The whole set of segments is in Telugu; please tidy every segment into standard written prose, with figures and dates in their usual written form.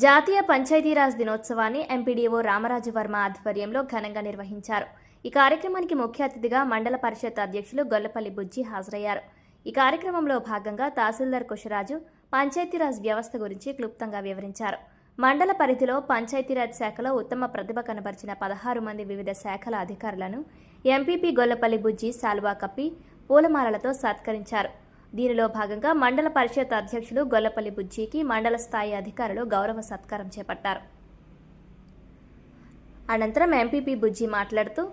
జాతీయ పంచాయతీరాజ్ దినోత్సవాన్ని ఎంపీడీఓ రామరాజు వర్మ ఆధ్వర్యంలో ఘనంగా నిర్వహించారు. ఈ కార్యక్రమానికి ముఖ్య అతిథిగా మండల పరిషత్ అధ్యక్షులు గొల్లపల్లి బుజ్జి హాజరయ్యారు. ఈ కార్యక్రమంలో భాగంగా తహసీల్దార్ కుషరాజు పంచాయతీరాజ్ వ్యవస్థ గురించి క్లుప్తంగా వివరించారు. మండల పరిధిలో పంచాయతీరాజ్ శాఖలో ఉత్తమ ప్రతిభ కనబరిచిన 16 మంది వివిధ శాఖల అధికారులను ఎంపీపీ గొల్లపల్లి బుజ్జి శాలువా కప్పి పూలమాలలతో సత్కరించారు. దీనిలో భాగంగా మండల పరిషత్ అధ్యక్షులు గొల్లపల్లి బుజ్జికి మండల స్థాయి అధికారులు గౌరవ సత్కారం చేపట్టారు. అనంతరం ఎంపీపీ బుజ్జి మాట్లాడుతూ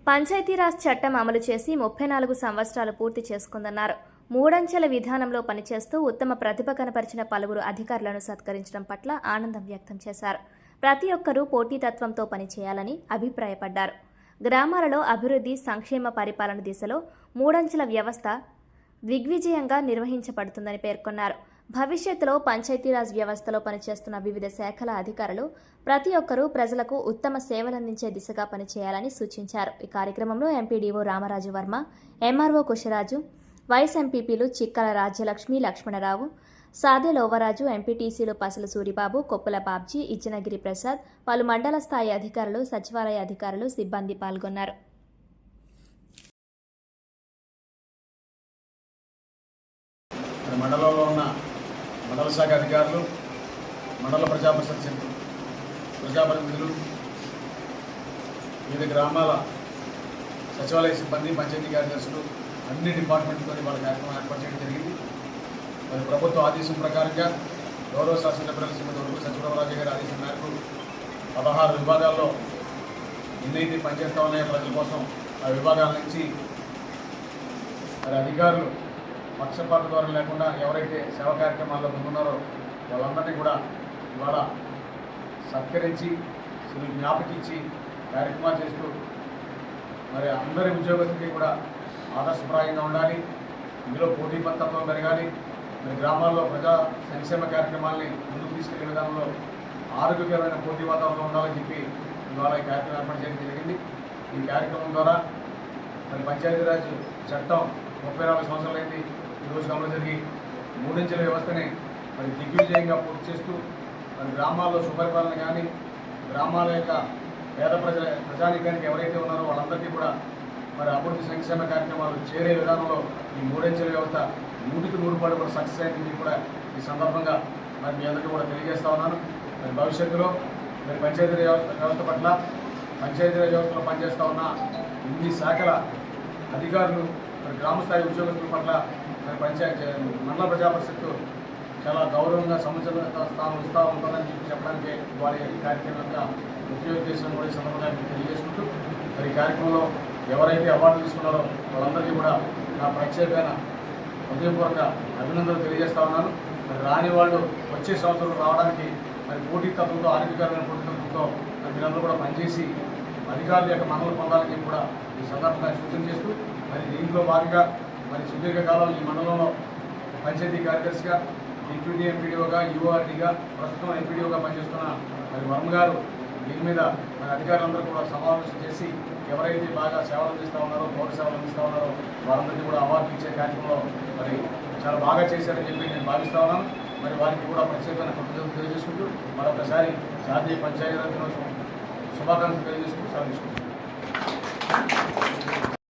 పంచాయతీరాజ్ చట్టం అమలు చేసి 34 సంవత్సరాలు పూర్తి చేసుకుందన్నారు. మూడంచెల విధానంలో పనిచేస్తూ ఉత్తమ ప్రతిభ కనపరిచిన పలువురు అధికారులను సత్కరించడం పట్ల ఆనందం వ్యక్తం చేశారు. ప్రతి ఒక్కరూ పోటీతత్వంతో పనిచేయాలని అభిప్రాయపడ్డారు. గ్రామాలలో అభివృద్ధి, సంక్షేమ పరిపాలన దిశలో మూడంచెల వ్యవస్థ దిగ్విజయంగా నిర్వహించబడుతుందని పేర్కొన్నారు. భవిష్యత్తులో పంచాయతీరాజ్ వ్యవస్థలో పనిచేస్తున్న వివిధ శాఖల అధికారులు ప్రతి ఒక్కరూ ప్రజలకు ఉత్తమ సేవలందించే దిశగా పనిచేయాలని సూచించారు. ఈ కార్యక్రమంలో MPDO Ramaraju Varma, MRO Kusharaju, vice ఎంపీపీలు చిక్కల రాజ్యలక్ష్మి, లక్ష్మణరావు, సాదే లోవరాజు, ఎంపీటీసీలు పసల సూరిబాబు, కొప్పుల బాబ్జీ, ఇచ్చనగిరి ప్రసాద్, పలు మండల స్థాయి అధికారులు, సచివాలయ అధికారులు, సిబ్బంది పాల్గొన్నారు. మండలంలో ఉన్న మండల శాఖ అధికారులు, మండల ప్రజాప్రతినిధులు, వివిధ గ్రామాల సచివాలయ సిబ్బంది, పంచాయతీ కార్యదర్శులు, అన్ని డిపార్ట్మెంట్తో వాళ్ళ కార్యక్రమం ఏర్పాటు చేయడం జరిగింది. మరి ప్రభుత్వ ఆదేశం ప్రకారంగా గౌరవ శాసనసభ్యుల శ్రీమతి వరకు సచివరాజు గారి ఆదేశం మేరకు 16 విభాగాల్లో ఎన్నైతే పనిచేస్తా ఉన్నాయో ప్రజల కోసం ఆ విభాగాల నుంచి మరి అధికారులు పక్షపాత ద్వారా లేకుండా ఎవరైతే సేవా కార్యక్రమాల్లో ముందున్నారో వాళ్ళందరినీ కూడా ఇవాళ సత్కరించి జ్ఞాపకించి కార్యక్రమాలు చేస్తూ మరి అందరి ఉద్యోగస్తులకి కూడా ఆదర్శప్రాయంగా ఉండాలి. ఇందులో పోటీపత్వం పెరగాలి. మరి గ్రామాల్లో ప్రజా సంక్షేమ కార్యక్రమాల్ని ముందుకు తీసుకెళ్లే విధానంలో ఆరోగ్యకరమైన పోటీ వాతావరణం ఉండాలని చెప్పి ఇవాళ ఈ కార్యక్రమం ఏర్పాటు చేయడం జరిగింది. ఈ కార్యక్రమం ద్వారా మరి పంచాయతీరాజ్ చట్టం 34 సంవత్సరాలైంది ఈరోజు అమలు జరిగి మూడంచెల వ్యవస్థని మరి దిగ్విజయంగా పూర్తి చేస్తూ మరి గ్రామాల్లో సుపరిపాలన కానీ గ్రామాల యొక్క పేద ప్రజానీకానికి ఎవరైతే ఉన్నారో వాళ్ళందరికీ కూడా మరి అభివృద్ధి సంక్షేమ కార్యక్రమాలు చేరే విధానంలో ఈ మూడంచెల వ్యవస్థ 100కి 100 కూడా సక్సెస్ అయింది కూడా ఈ సందర్భంగా మరి మీ అందరికీ కూడా తెలియజేస్తా ఉన్నాను. మరి భవిష్యత్తులో మరి పంచాయతీ వ్యవస్థ పట్ల పంచాయతీరాజ్ వ్యవస్థలో పనిచేస్తూ ఉన్న ఇన్ని శాఖల అధికారులు మరి గ్రామస్థాయి ఉద్యోగస్తుల పట్ల మరి మండల ప్రజాపరిషత్తు చాలా గౌరవంగా సముచిత స్థానం ఇస్తూ ఉంటుందని చెప్పడానికి వారి కార్యక్రమం యొక్క ముఖ్య ఉద్దేశం కూడా ఈ సందర్భంగా తెలియజేసుకుంటూ మరి ఈ కార్యక్రమంలో ఎవరైతే అవార్డులు తీసుకున్నారో వాళ్ళందరికీ కూడా నా ప్రత్యేకమైన హృదయపూర్వక అభినందనలు తెలియజేస్తా ఉన్నాను. మరి రాని వాళ్ళు వచ్చే సంవత్సరం రావడానికి మరి పోటీతత్వంతో ఆరోగ్యకరమైన పోటీతత్వంతో మీరందరూ కూడా పనిచేసి అధికారుల యొక్క మనలు పొందాలని కూడా ఈ సందర్భంగా సూచన చేస్తూ మరి దీంట్లో భాగంగా మరి సుదీర్ఘకాలం ఈ మండలంలో పంచాయతీ కార్యదర్శిగా, డిప్యూటీ ఎంపీడీఓగా, యూఆర్డీగా, ప్రస్తుతం ఎంపీడీఓగా పనిచేస్తున్న మరి వర్మ గారు దీని మీద మరి అధికారులందరూ కూడా సమావేశం చేసి ఎవరైతే బాగా సేవలు అందిస్తూ ఉన్నారో, పౌర సేవలు అందిస్తూ ఉన్నారో వారందరికీ కూడా అవార్డు ఇచ్చే కార్యక్రమంలో మరి చాలా బాగా చేశారని చెప్పి నేను భావిస్తా ఉన్నాను. మరి వారికి కూడా ప్రత్యేకమైన కృతజ్ఞతలు తెలియజేసుకుంటూ మరొకసారి జాతీయ పంచాయతీరాజ్ దినోత్సవం శుభాకాంక్షలు తెలియజేసుకుంటూ సెలవు తీసుకుంటున్నాను.